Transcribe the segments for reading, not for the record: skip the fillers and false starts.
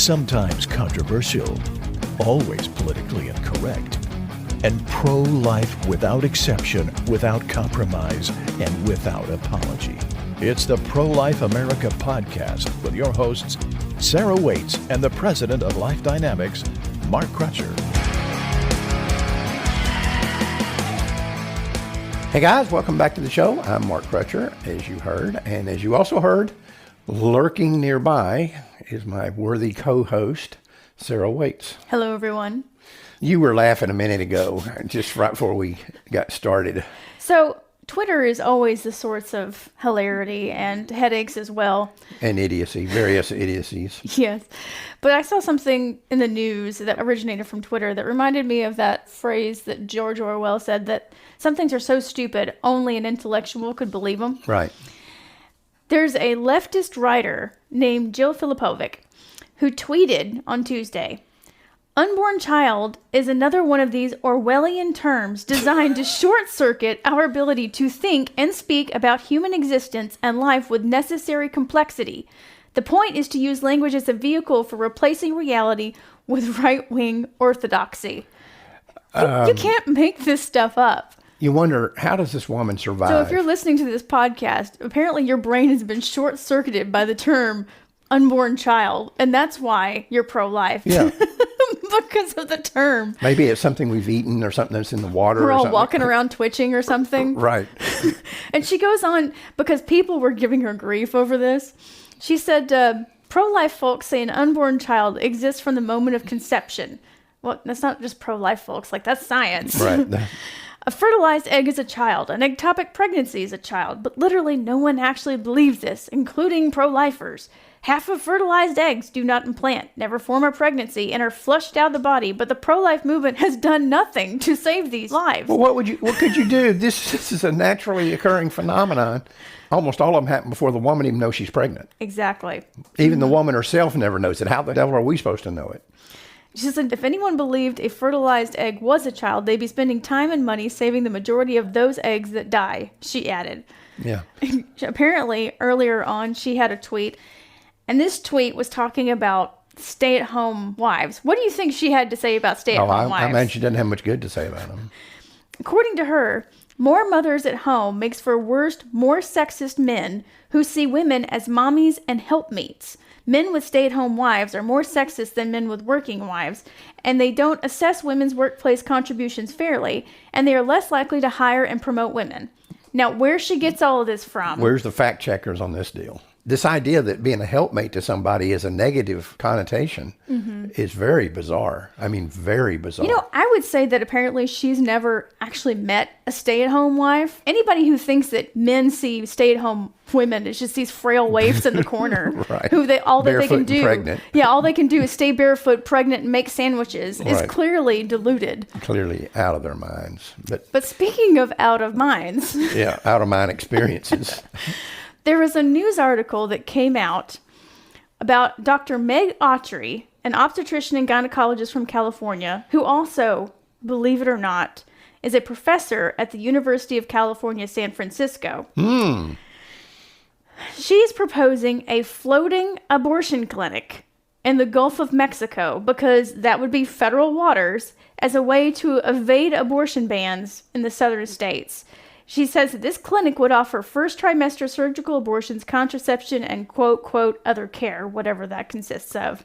sometimes controversial, always politically incorrect, and pro-life without exception, without compromise, and without apology. It's the Pro-Life America podcast with your hosts, Sarah Waits and the president of Life Dynamics, Mark Crutcher. Hey guys, welcome back to the show. I'm Mark Crutcher, as you heard, and as you also heard, lurking nearby is my worthy co-host, Sarah Waits. Hello, everyone. You were laughing a minute ago, just right before we got started. So, Twitter is always the source of hilarity and headaches as well. And idiocy, various idiocies. Yes. But I saw something in the news that originated from Twitter that reminded me of that phrase that George Orwell said, that some things are so stupid, only an intellectual could believe them. Right. There's a leftist writer named Jill Filipovic who tweeted on Tuesday, "Unborn child is another one of these Orwellian terms designed to short-circuit our ability to think and speak about human existence and life with necessary complexity. The point is to use language as a vehicle for replacing reality with right-wing orthodoxy." You can't make this stuff up. You wonder, how does this woman survive? So if you're listening to this podcast, apparently your brain has been short-circuited by the term unborn child, and that's why you're pro-life. Yeah. Because of the term. Maybe it's something we've eaten or something that's in the water. We're or all something. walking around twitching or something. Right. And she goes on, because people were giving her grief over this. She said, pro-life folks say an unborn child exists from the moment of conception. Well, that's not just pro-life folks. Like, that's science. Right. A fertilized egg is a child. An ectopic pregnancy is a child. But literally no one actually believes this, including pro-lifers. Half of fertilized eggs do not implant, never form a pregnancy, and are flushed out of the body. But the pro-life movement has done nothing to save these lives. Well, what could you do? This is a naturally occurring phenomenon. Almost all of them happen before the woman even knows she's pregnant. Exactly. Even the woman herself never knows it. How the devil are we supposed to know it? She said, if anyone believed a fertilized egg was a child, they'd be spending time and money saving the majority of those eggs that die, she added. Yeah. Apparently, earlier on, she had a tweet, and this tweet was talking about stay-at-home wives. What do you think she had to say about stay-at-home wives? I imagine she doesn't have much good to say about them. According to her, more mothers at home makes for worse, more sexist men who see women as mommies and helpmeets. Men with stay-at-home wives are more sexist than men with working wives, and they don't assess women's workplace contributions fairly, and they are less likely to hire and promote women. Now, where she gets all of this from? Where's the fact checkers on this deal? This idea that being a helpmate to somebody is a negative connotation is very bizarre. I mean, very bizarre. You know, I would say that apparently she's never actually met a stay-at-home wife. Anybody who thinks that men see stay-at-home women as just these frail waifs in the corner, right. who all that they can do, pregnant. Yeah, all they can do is stay barefoot, pregnant, and make sandwiches, is clearly deluded. Clearly out of their minds. But speaking of out of minds, yeah, out of mind experiences. There was a news article that came out about Dr. Meg Autry, an obstetrician and gynecologist from California, who also, believe it or not, is a professor at the University of California, San Francisco. She's proposing a floating abortion clinic in the Gulf of Mexico, because that would be federal waters, as a way to evade abortion bans in the southern states. She says that this clinic would offer first trimester surgical abortions, contraception, and quote, other care, whatever that consists of.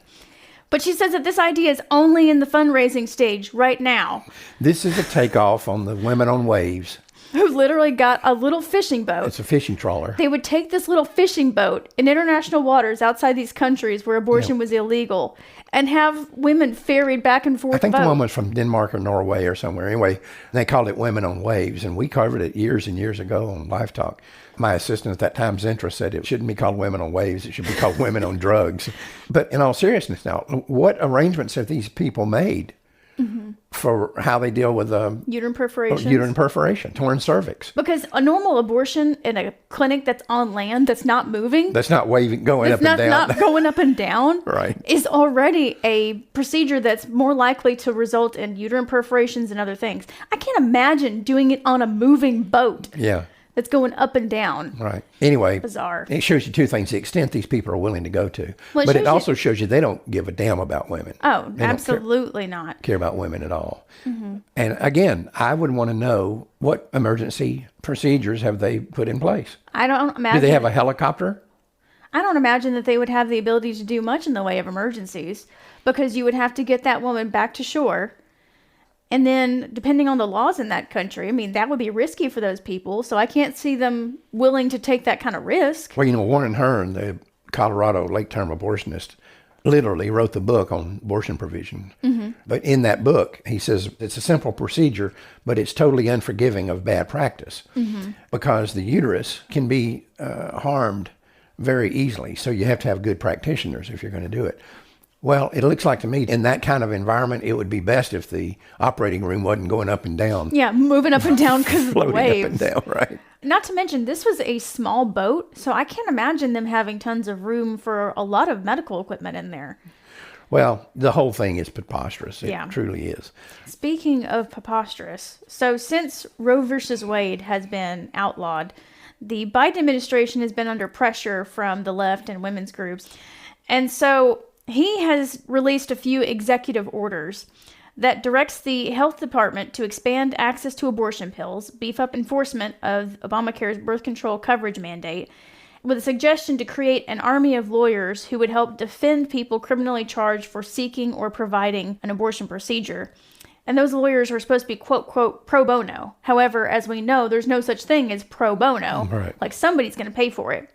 But she says that this idea is only in the fundraising stage right now. This is a takeoff on the women on waves. Who literally got a little fishing boat. It's a fishing trawler. They would take this little fishing boat in international waters outside these countries where abortion was illegal and have women ferried back and forth. I think the one was from Denmark or Norway or somewhere. Anyway, they called it Women on Waves, and we covered it years and years ago on Live Talk. My assistant at that time, Zentra, said it shouldn't be called Women on Waves. It should be called Women on Drugs. But in all seriousness now, what arrangements have these people made for how they deal with uterine perforation? Uterine perforation, torn cervix. Because a normal abortion in a clinic that's on land, that's not moving, that's not waving, going up and down. Not going up and down, right, is already a procedure that's more likely to result in uterine perforations and other things. I can't imagine doing it on a moving boat. Yeah. that's going up and down. Right. Anyway, Bizarre. it shows you two things: the extent these people are willing to go to, Well, but it also shows you they don't give a damn about women. Oh, They don't absolutely not. care about women at all. And again, I would want to know what emergency procedures have they put in place. I don't imagine. Do they have a helicopter? I don't imagine that they would have the ability to do much in the way of emergencies, because you would have to get that woman back to shore. And then, depending on the laws in that country, I mean, that would be risky for those people. So I can't see them willing to take that kind of risk. Well, Warren Hearn, the Colorado late-term abortionist, literally wrote the book on abortion provision. But in that book, he says it's a simple procedure, but it's totally unforgiving of bad practice because the uterus can be harmed very easily. So you have to have good practitioners if you're going to do it. Well, it looks like to me in that kind of environment, it would be best if the operating room wasn't going up and down. Yeah, moving up and down because of the Floating waves. up and down, right? Not to mention, this was a small boat, so I can't imagine them having tons of room for a lot of medical equipment in there. Well, the whole thing is preposterous. It Yeah. truly is. Speaking of preposterous, so since Roe versus Wade has been outlawed, the Biden administration has been under pressure from the left and women's groups. And so he has released a few executive orders that directs the health department to expand access to abortion pills, beef up enforcement of Obamacare's birth control coverage mandate, with a suggestion to create an army of lawyers who would help defend people criminally charged for seeking or providing an abortion procedure. And those lawyers are supposed to be, quote, quote, pro bono. However, as we know, there's no such thing as pro bono. Right. Like, somebody's going to pay for it.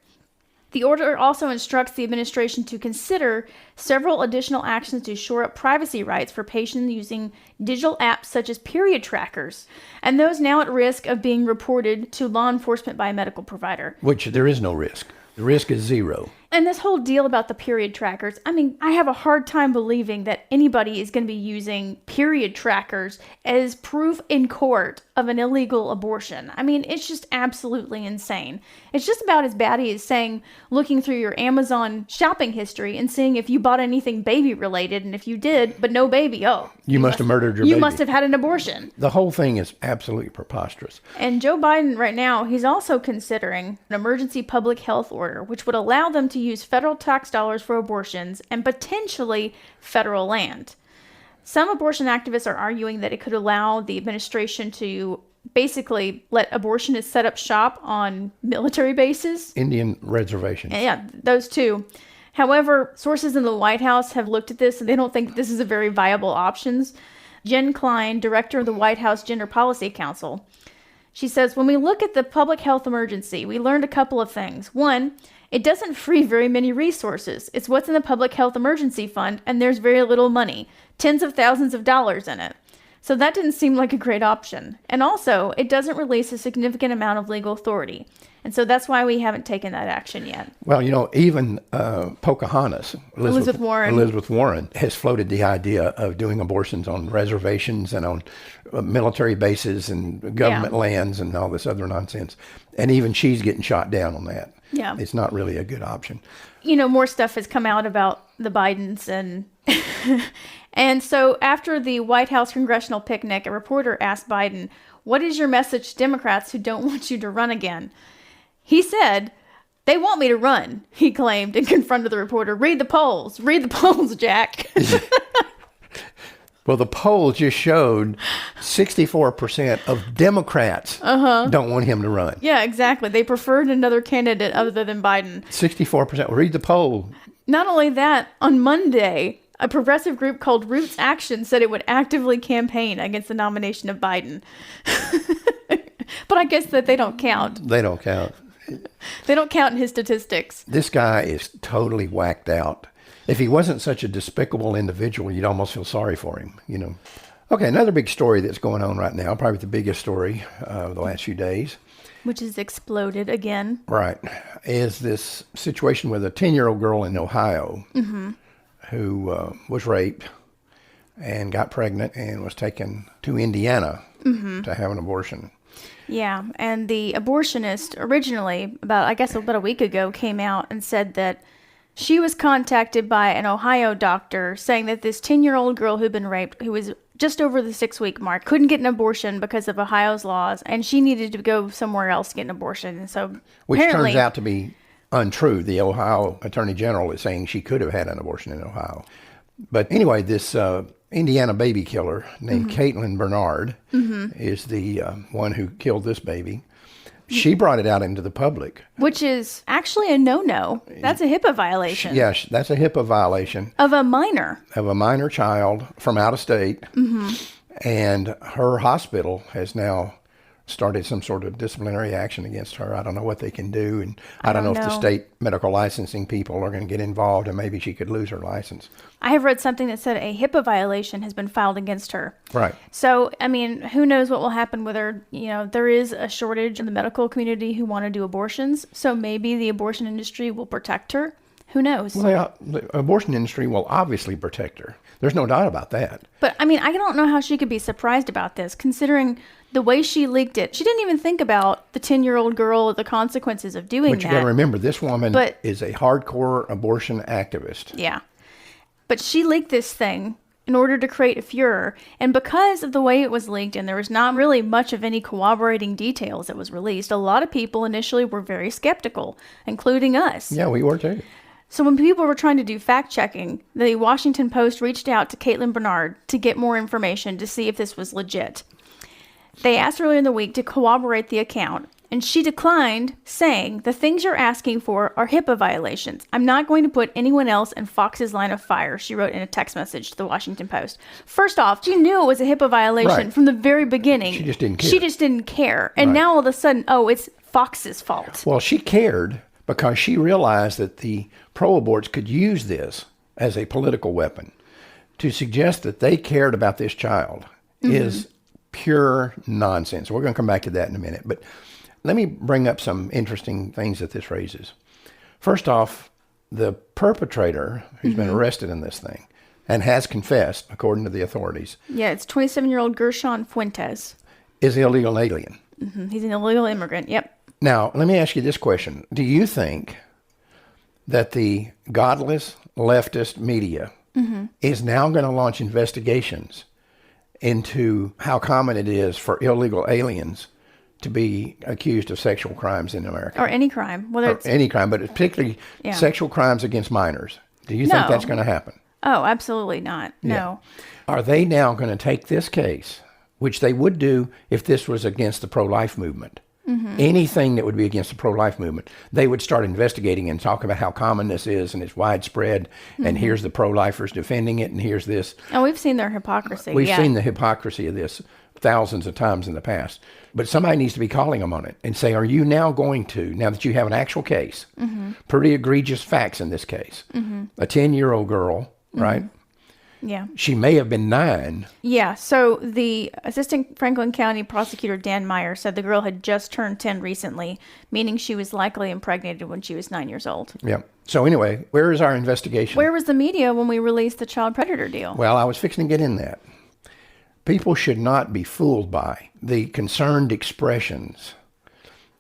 The order also instructs the administration to consider several additional actions to shore up privacy rights for patients using digital apps such as period trackers, and those now at risk of being reported to law enforcement by a medical provider. Which there is no risk. The risk is zero. And this whole deal about the period trackers, I mean, I have a hard time believing that anybody is going to be using period trackers as proof in court of an illegal abortion. I mean, it's just absolutely insane. It's just about as bad as saying, looking through your Amazon shopping history and seeing if you bought anything baby related, and if you did, but no baby, You must have murdered your baby. You must have had an abortion. The whole thing is absolutely preposterous. And Joe Biden right now, he's also considering an emergency public health order, which would allow them to use federal tax dollars for abortions and potentially federal land. Some abortion activists are arguing that it could allow the administration to basically let abortionists set up shop on military bases. Indian reservations. Yeah, those two. However, sources in the White House have looked at this and they don't think this is a very viable option. Jen Klein, director of the White House Gender Policy Council, she says, when we look at the public health emergency, we learned a couple of things. One, it doesn't free very many resources. It's what's in the Public Health Emergency Fund, and there's very little money, tens of thousands of dollars in it. So that didn't seem like a great option. And also, it doesn't release a significant amount of legal authority. And so that's why we haven't taken that action yet. Well, even Pocahontas, Elizabeth Warren has floated the idea of doing abortions on reservations and on military bases and government lands and all this other nonsense. And even she's getting shot down on that. Yeah. It's not really a good option. More stuff has come out about the Bidens and and so after the White House congressional picnic, a reporter asked Biden, "What is your message to Democrats who don't want you to run again?" He said, "They want me to run," he claimed and confronted the reporter. Read the polls, Jack." Well, the poll just showed 64% of Democrats don't want him to run. Yeah, exactly. They preferred another candidate other than Biden. 64%. Read the poll. Not only that, on Monday, a progressive group called Roots Action said it would actively campaign against the nomination of Biden. But I guess that they don't count. They don't count. They don't count in his statistics. This guy is totally whacked out. If he wasn't such a despicable individual, you'd almost feel sorry for him, Okay, another big story that's going on right now, probably the biggest story of the last few days. Which has exploded again. Right. Is this situation with a 10-year-old girl in Ohio who was raped and got pregnant and was taken to Indiana to have an abortion. Yeah, and the abortionist originally, about a week ago, came out and said that She was contacted by an Ohio doctor saying that this 10-year-old girl who'd been raped, who was just over the 6-week mark, couldn't get an abortion because of Ohio's laws, and she needed to go somewhere else to get an abortion. And so Which apparently, turns out to be untrue. The Ohio Attorney General is saying she could have had an abortion in Ohio. But anyway, this Indiana baby killer named Caitlin Bernard is the one who killed this baby. She brought it out into the public. which is actually a no-no. That's a HIPAA violation. Yes, that's a HIPAA violation Of a minor. of a minor child from out of state. And her hospital has now started some sort of disciplinary action against her. I don't know what they can do. And I don't know if the state medical licensing people are going to get involved, and maybe she could lose her license. I have read something that said a HIPAA violation has been filed against her. Right. So, I mean, who knows what will happen with her? You know, there is a shortage in the medical community who want to do abortions. So maybe the abortion industry will protect her. Who knows? Well, the abortion industry will obviously protect her. There's no doubt about that. But, I mean, I don't know how she could be surprised about this, considering the way she leaked it. She didn't even think about the 10-year-old girl, the consequences of doing But you that. got to remember, this woman But- is a hardcore abortion activist. Yeah. But she leaked this thing in order to create a furor. And because of the way it was leaked, and there was not really much of any corroborating details that was released, a lot of people initially were very skeptical, including us. Yeah, we were too. So when people were trying to do fact-checking, the Washington Post reached out to Caitlin Bernard to get more information to see if this was legit. They asked earlier in the week to corroborate the account, and she declined, saying, "The things you're asking for are HIPAA violations. I'm not going to put anyone else in Fox's line of fire," she wrote in a text message to the Washington Post. First off, she knew it was a HIPAA violation Right. from the very beginning. She just didn't care. She just didn't care. And Right. now all of a sudden, oh, it's Fox's fault. Well, she cared because she realized that the pro-aborts could use this as a political weapon. To suggest that they cared about this child is pure nonsense. We're going to come back to that in a minute. But let me bring up some interesting things that this raises. First off, the perpetrator who's been arrested in this thing and has confessed, according to the authorities, Yeah, it's 27-year-old Gershon Fuentes. is an illegal alien. He's an illegal immigrant. Yep. Now, let me ask you this question. Do you think that the godless leftist media is now going to launch investigations into how common it is for illegal aliens to be accused of sexual crimes in America? Or any crime, whether Or it's... any crime, but particularly Yeah. sexual crimes against minors. Do you think No. that's going to happen? Oh, absolutely not. No. Are they now going to take this case, which they would do if this was against the pro-life movement? Anything that would be against the pro-life movement, they would start investigating and talk about how common this is and it's widespread, and here's the pro-lifers defending it, and here's this. And we've seen their hypocrisy. We've yeah. seen the hypocrisy of this thousands of times in the past. But somebody needs to be calling them on it and say, are you now going to, now that you have an actual case, pretty egregious facts in this case, a 10-year-old girl, right? Yeah. She may have been 9. Yeah. So the assistant Franklin County prosecutor, Dan Meyer, said the girl had just turned 10 recently, meaning she was likely impregnated when she was 9 years old. Yeah. So anyway, where is our investigation? Where was the media when we released the child predator deal? Well, I was fixing to get in that. People should not be fooled by the concerned expressions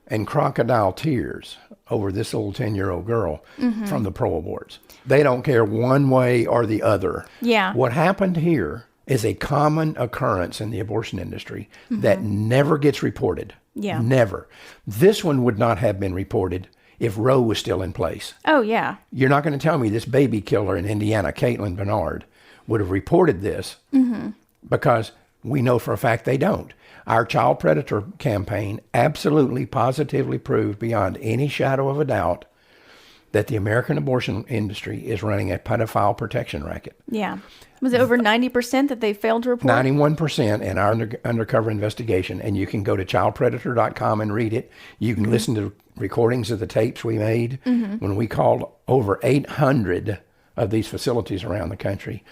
and crocodile tears over this little 10-year-old girl from the pro-aborts. They don't care one way or the other. Yeah. What happened here is a common occurrence in the abortion industry that never gets reported. Yeah. Never. This one would not have been reported if Roe was still in place. Oh, yeah. You're not going to tell me this baby killer in Indiana, Caitlin Bernard, would have reported this because we know for a fact they don't. Our child predator campaign absolutely, positively proved beyond any shadow of a doubt that the American abortion industry is running a pedophile protection racket. Yeah. Was it over 90% that they failed to report? 91% in our undercover investigation, and you can go to childpredator.com and read it. You can listen to recordings of the tapes we made when we called over 800 of these facilities around the country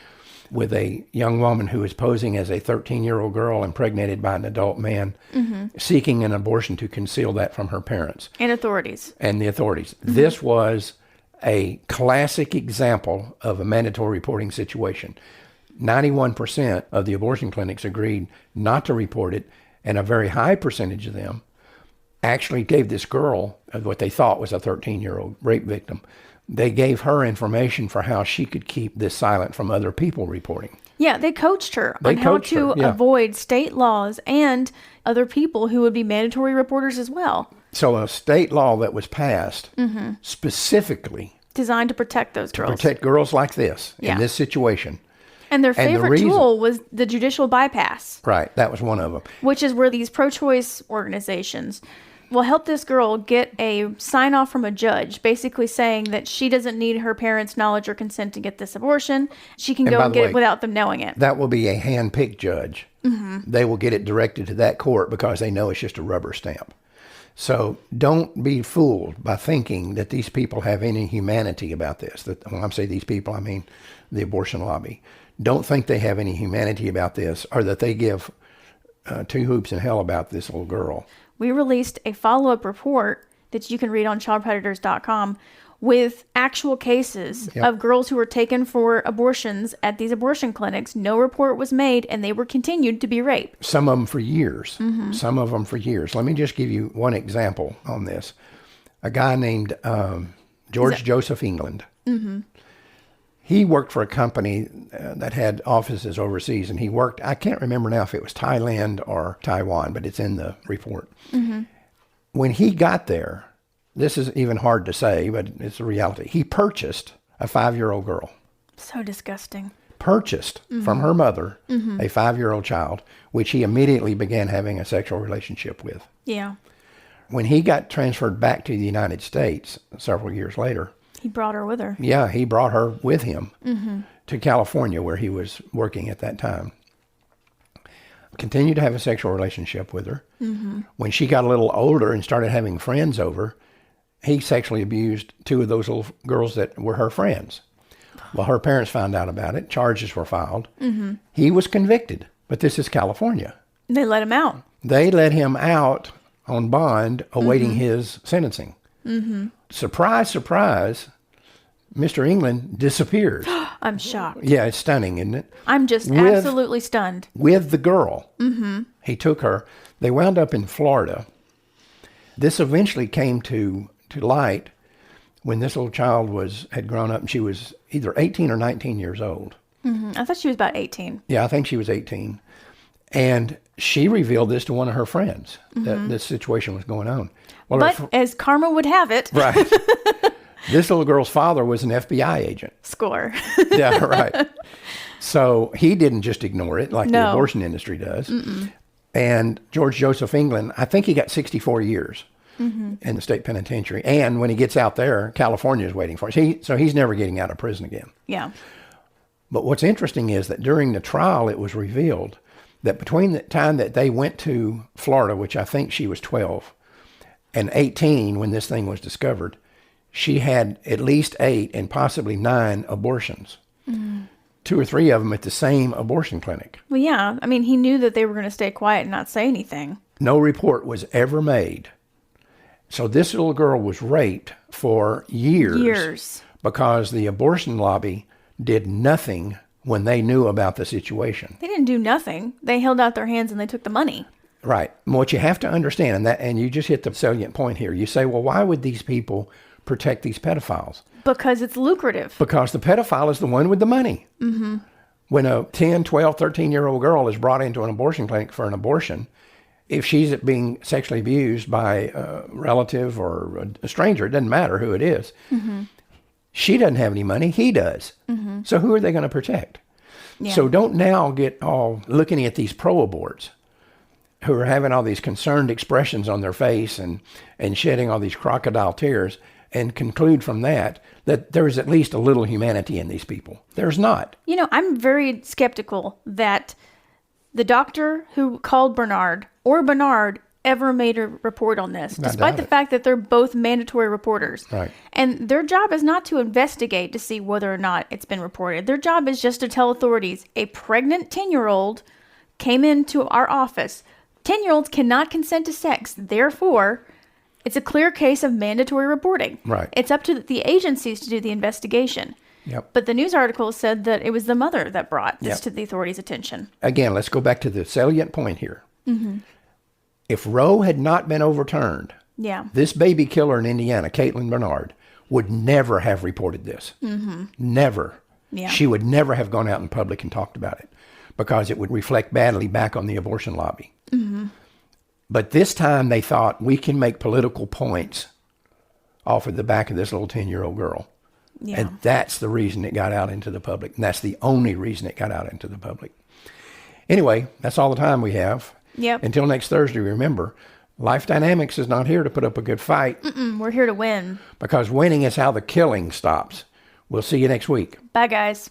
with a young woman who was posing as a 13-year-old girl impregnated by an adult man, seeking an abortion to conceal that from her parents. And authorities. And the authorities. This was a classic example of a mandatory reporting situation. 91% of the abortion clinics agreed not to report it, and a very high percentage of them actually gave this girl, what they thought was a 13-year-old rape victim, They gave her information for how she could keep this silent from other people reporting. Yeah, they coached her on how to avoid state laws and other people who would be mandatory reporters as well. So a state law that was passed specifically designed to protect those girls. To protect girls like this, in this situation. And their favorite tool was the judicial bypass. Right, that was one of them. Which is where these pro-choice organizations will help this girl get a sign-off from a judge, basically saying that she doesn't need her parents' knowledge or consent to get this abortion. She can go and get it without them knowing it. That will be a hand-picked judge. They will get it directed to that court because they know it's just a rubber stamp. So don't be fooled by thinking that these people have any humanity about this. When I say these people, I mean the abortion lobby. Don't think they have any humanity about this, or that they give two hoops in hell about this little girl. We released a follow-up report that you can read on childpredators.com with actual cases of girls who were taken for abortions at these abortion clinics. No report was made, and they were continued to be raped. Some of them for years. Some of them for years. Let me just give you one example on this. A guy named George Joseph England. He worked for a company that had offices overseas, and he worked, I can't remember now if it was Thailand or Taiwan, but it's in the report. When he got there, this is even hard to say, but it's a reality. He purchased a 5-year-old girl. So disgusting. Purchased from her mother a 5-year-old child, which he immediately began having a sexual relationship with. Yeah. When he got transferred back to the United States several years later, he brought her with her. Yeah, he brought her with him to California, where he was working at that time. Continued to have a sexual relationship with her. When she got a little older and started having friends over, he sexually abused 2 of those little girls that were her friends. Well, her parents found out about it. Charges were filed. He was convicted, but this is California. They let him out. They let him out on bond, awaiting his sentencing. Surprise, surprise, Mr. England disappeared. I'm shocked. Yeah, it's stunning, isn't it? I'm just absolutely stunned. With the girl. He took her. They wound up in Florida. This eventually came to light when this little child had grown up, and she was either 18 or 19 years old. I thought she was about 18. Yeah, I think she was 18. And she revealed this to one of her friends, that this situation was going on. Well, but as karma would have it. Right. This little girl's father was an FBI agent. Score. Yeah, right. So he didn't just ignore it like the abortion industry does. And George Joseph England, I think he got 64 years in the state penitentiary. And when he gets out there, California is waiting for him. So he's never getting out of prison again. Yeah. But what's interesting is that during the trial, it was revealed that between the time that they went to Florida, which I think she was 12, and 18 when this thing was discovered, she had at least 8 and possibly 9 abortions. 2 or 3 of them at the same abortion clinic. Well, yeah. I mean, he knew that they were going to stay quiet and not say anything. No report was ever made. So this little girl was raped for years. Because the abortion lobby did nothing when they knew about the situation. They didn't do nothing. They held out their hands and they took the money. Right. What you have to understand, and you just hit the salient point here. You say, well, why would these people protect these pedophiles? Because it's lucrative. Because the pedophile is the one with the money. When a 10, 12, 13-year-old girl is brought into an abortion clinic for an abortion, if she's being sexually abused by a relative or a stranger, it doesn't matter who it is, she doesn't have any money, he does. So who are they going to protect? Yeah. So don't now get all looking at these pro-aborts who are having all these concerned expressions on their face and shedding all these crocodile tears and conclude from that there's at least a little humanity in these people. There's not. You know, I'm very skeptical that the doctor who called Bernard or Bernard ever made a report on this, despite the fact that they're both mandatory reporters. Right. And their job is not to investigate to see whether or not it's been reported. Their job is just to tell authorities a pregnant 10-year-old came into our office. 10-year-olds cannot consent to sex. Therefore, it's a clear case of mandatory reporting. Right. It's up to the agencies to do the investigation. Yep. But the news article said that it was the mother that brought this to the authorities' attention. Again, let's go back to the salient point here. If Roe had not been overturned, this baby killer in Indiana, Caitlin Bernard, would never have reported this. Never. Yeah. She would never have gone out in public and talked about it because it would reflect badly back on the abortion lobby. But this time they thought we can make political points off of the back of this little 10-year-old girl. Yeah. And that's the reason it got out into the public. And that's the only reason it got out into the public. Anyway, that's all the time we have. Yep. Until next Thursday, remember, Life Dynamics is not here to put up a good fight. We're here to win. Because winning is how the killing stops. We'll see you next week. Bye, guys.